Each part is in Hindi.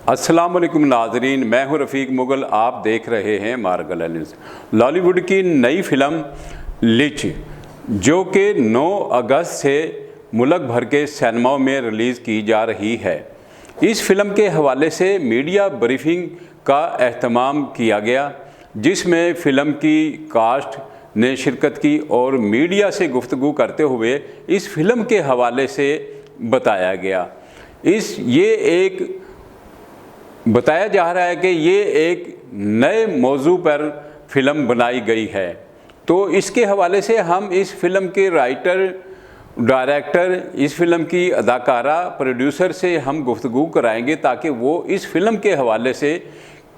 अस्सलाम वालेकुम नाजरीन, मैं हूं रफ़ीक मुगल। आप देख रहे हैं मार्गल न्यूज़। लॉलीवुड की नई फिल्म लीच जो कि 9 अगस्त से मुल्क भर के सिनेमाओं में रिलीज़ की जा रही है। इस फिल्म के हवाले से मीडिया ब्रीफिंग का एहतमाम किया गया, जिसमें फ़िल्म की कास्ट ने शिरकत की और मीडिया से गुफ्तगू करते हुए इस फिल्म के हवाले से बताया गया। ये एक बताया जा रहा है कि ये एक नए मौजू पर फिल्म बनाई गई है। तो इसके हवाले से हम इस फिल्म के राइटर, डायरेक्टर, इस फिल्म की अदाकारा, प्रोड्यूसर से हम गुफ्तगू कराएंगे ताकि वो इस फिल्म के हवाले से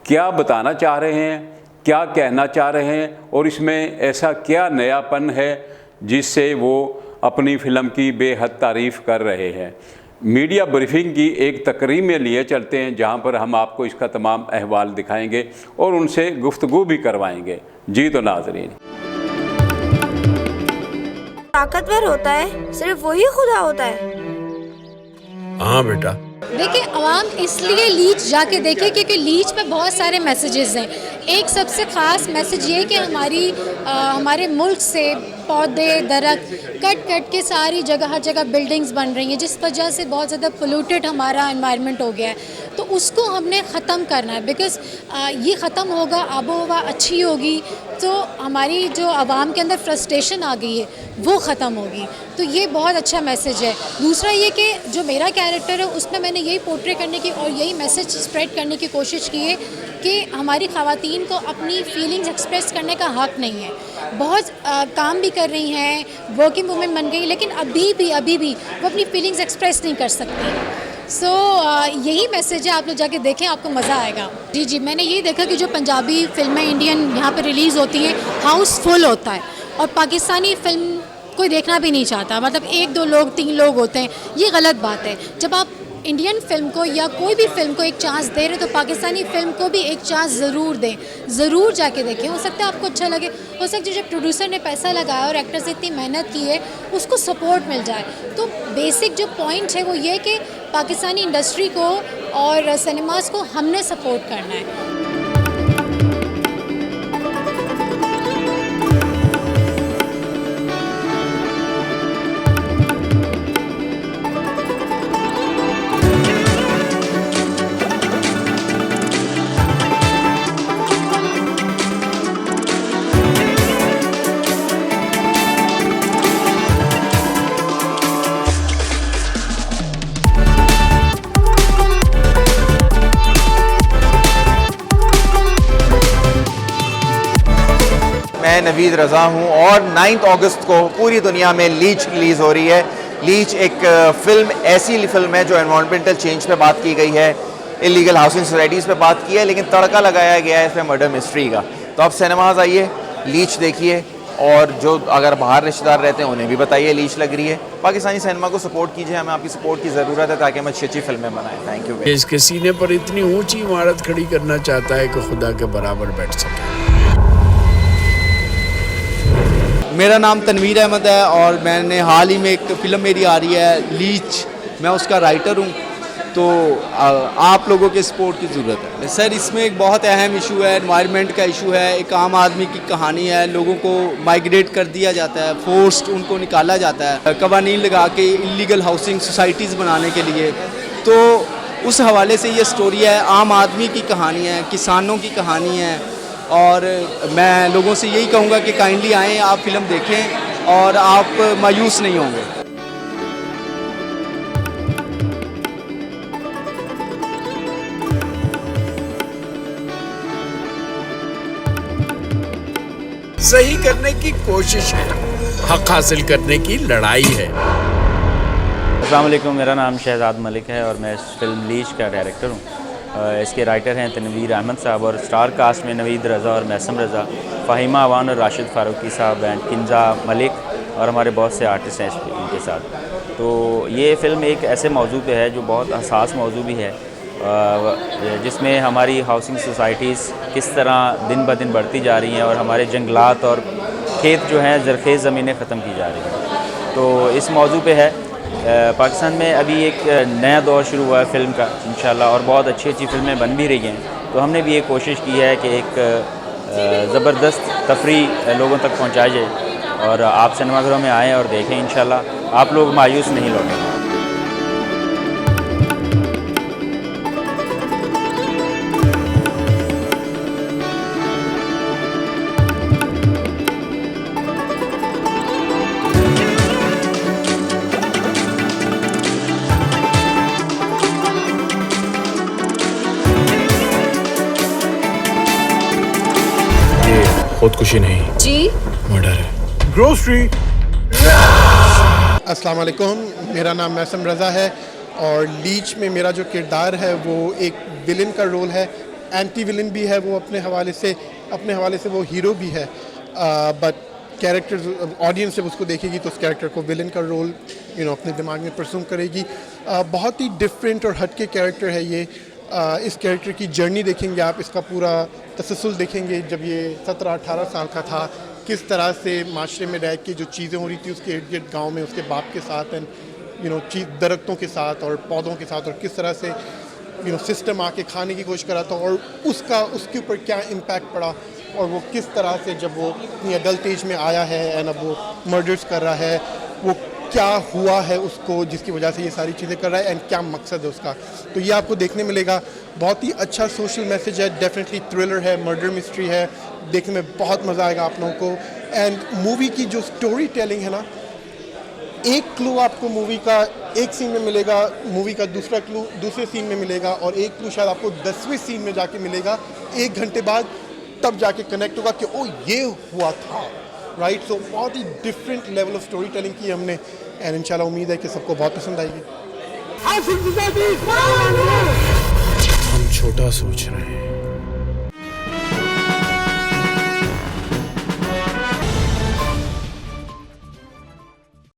क्या बताना चाह रहे हैं, क्या कहना चाह रहे हैं और इसमें ऐसा क्या नयापन है जिससे वो अपनी फ़िल्म की बेहद तारीफ़ कर रहे हैं। मीडिया ब्रीफिंग की एक तकरीर में लिए चलते हैं, जहां पर हम आपको इसका तमाम अहवाल दिखाएंगे और उनसे गुफ्तगू भी करवाएंगे। जी तो नाज़रीन, ताकतवर होता है सिर्फ वही खुदा होता है। हाँ बेटा, देखिए अवाम इसलिए लीच जाके देखे क्योंकि लीच पे बहुत सारे मैसेजेस हैं। एक सबसे ख़ास मैसेज ये कि हमारे मुल्क से पौधे दरख्त कट के सारी जगह हर जगह बिल्डिंग्स बन रही हैं, जिस वजह से बहुत ज़्यादा पोल्यूटेड हमारा एनवायरनमेंट हो गया है। तो उसको हमने ख़त्म करना है, बिकॉज़ ये ख़त्म होगा, आबो हवा अच्छी होगी तो हमारी जो आवाम के अंदर फ्रस्ट्रेशन आ गई है वो ख़त्म होगी। तो ये बहुत अच्छा मैसेज है। दूसरा ये कि जो मेरा कैरेक्टर है उसमें मैंने यही पोर्ट्रे करने की और यही मैसेज स्प्रेड करने की कोशिश की है कि हमारी ख़वातीन को अपनी फीलिंग्स एक्सप्रेस करने का हक़ नहीं है। बहुत काम भी कर रही हैं, वर्किंग वूमेन बन गई, लेकिन अभी भी वो अपनी फीलिंग्स एक्सप्रेस नहीं कर सकती। यही मैसेज है, आप लोग जाके देखें, आपको मज़ा आएगा। जी, मैंने यही देखा कि जो पंजाबी फ़िल्में इंडियन यहाँ पर रिलीज़ होती हैं हाउसफुल होता है और पाकिस्तानी फ़िल्म कोई देखना भी नहीं चाहता। मतलब 1-2 लोग 3 लोग होते हैं, ये गलत बात है। जब आप इंडियन फ़िल्म को या कोई भी फ़िल्म को एक चांस दे रहे तो पाकिस्तानी फ़िल्म को भी एक चांस ज़रूर दें, ज़रूर जाके देखें। हो सकता है आपको अच्छा लगे, हो सकता है जो प्रोड्यूसर ने पैसा लगाया और एक्टर से इतनी मेहनत की है उसको सपोर्ट मिल जाए। तो बेसिक जो पॉइंट है वो ये कि पाकिस्तानी इंडस्ट्री को और सिनेमाज़ को हमने सपोर्ट करना है। मैं नवीद रज़ा हूँ और 9 अगस्त को पूरी दुनिया में लीच रिलीज़ हो रही है। लीच एक फ़िल्म ऐसी फ़िल्म है जो एनवायरमेंटल चेंज पे बात की गई है, इलीगल हाउसिंग सोसाइटीज़ पे बात की है, लेकिन तड़का लगाया गया है इसमें मर्डर मिस्ट्री का। तो आप सिनेमाज आइए, लीच देखिए और जो अगर बाहर रिश्तेदार रहते हैं उन्हें भी बताइए लीच लग रही है। पाकिस्तानी सिनेमा को सपोर्ट कीजिए, हमें आपकी सपोर्ट की ज़रूरत है ताकि हम अच्छी फिल्में बनाएं। Thank you. इसके सीने पर इतनी ऊंची इमारत खड़ी करना चाहता है कि खुदा के बराबर बैठ सके। मेरा नाम तनवीर अहमद है और मैंने हाल ही में एक फ़िल्म मेरी आ रही है लीच, मैं उसका राइटर हूँ। तो आप लोगों के सपोर्ट की ज़रूरत है सर। इसमें एक बहुत अहम इशू है, एनवायरनमेंट का इशू है, एक आम आदमी की कहानी है। लोगों को माइग्रेट कर दिया जाता है, फोर्स्ड उनको निकाला जाता है कवानीन लगा के इलीगल हाउसिंग सोसाइटीज़ बनाने के लिए। तो उस हवाले से ये स्टोरी है, आम आदमी की कहानी है, किसानों की कहानी है। और मैं लोगों से यही कहूँगा कि काइंडली आएँ, आप फिल्म देखें और आप मायूस नहीं होंगे। सही करने की कोशिश है, हक हासिल करने की लड़ाई है। अस्सलाम वालेकुम, मेरा नाम शहजाद मलिक है और मैं इस फिल्म लीच का डायरेक्टर हूँ। इसके राइटर हैं तनवीर अहमद साहब और स्टार कास्ट में नवीद रज़ा और मैसम रज़ा, फ़ाहिमा अवान और राशिद फ़ारूकी साहब एंड किंजा मलिक और हमारे बहुत से आर्टिस्ट हैं इनके साथ। तो ये फ़िल्म एक ऐसे मौजू पे है जो बहुत हसास मौजू भी है, जिसमें हमारी हाउसिंग सोसाइटीज़ किस तरह दिन ब दिन बढ़ती जा रही हैं और हमारे जंगलात और खेत जो हैं ज़रख़ेज़ ज़मीनें ख़त्म की जा रही हैं। तो इस मौजू पे है पाकिस्तान में अभी एक नया दौर शुरू हुआ है फ़िल्म का इंशाल्लाह, और बहुत अच्छी अच्छी फ़िल्में बन भी रही हैं। तो हमने भी ये कोशिश की है कि एक ज़बरदस्त तफरी लोगों तक पहुंचाई जाए, और आप सिनेमाघरों में आएँ और देखें इंशाल्लाह आप लोग मायूस नहीं लौटेंगे। खुदकुशी नहीं जी मर्डर है। ग्रोसरी। अस्सलाम वालेकुम, मेरा नाम मैसम रज़ा है और लीच में मेरा जो किरदार है वो एक विलन का रोल है। एंटी विलन भी है वो अपने हवाले से वो हीरो भी है, बट कैरेक्टर ऑडियंस जब उसको देखेगी तो उस कैरेक्टर को विलन का रोल अपने दिमाग में परसूम करेगी। बहुत ही डिफरेंट और हटके कैरेक्टर है ये। इस कैरेक्टर की जर्नी देखेंगे आप, इसका पूरा तसलसल देखेंगे। जब ये 17-18 साल का था, किस तरह से माशरे में रह के जो चीज़ें हो रही थी उसके इर्द गिर्द गाँव में उसके बाप के साथ एंड दरख्तों के साथ और पौधों के साथ, और किस तरह से सिस्टम आके खाने की कोशिश करा था और उसके ऊपर क्या इम्पैक्ट पड़ा, और वो किस तरह से जब वो अपनी अडल्ट एज में आया है एंड अब वो मर्डर्स कर रहा है, वो क्या हुआ है उसको जिसकी वजह से ये सारी चीज़ें कर रहा है एंड क्या मकसद है उसका। तो ये आपको देखने मिलेगा। बहुत ही अच्छा सोशल मैसेज है, डेफिनेटली थ्रिलर है, मर्डर मिस्ट्री है, देखने में बहुत मज़ा आएगा आप लोगों को। एंड मूवी की जो स्टोरी टेलिंग है ना, एक क्लू आपको मूवी का एक सीन में मिलेगा, मूवी का दूसरा क्लू दूसरे सीन में मिलेगा, और एक क्लू शायद आपको 10वें सीन में जाके मिलेगा 1 घंटे बाद, तब जाके कनेक्ट होगा कि ओ ये हुआ था, राइट। सो बहुत ही different level of storytelling की हमने, एंड इंशाल्लाह उम्मीद है कि सबको बहुत पसंद आएगी। हम छोटा सोच रहे हैं।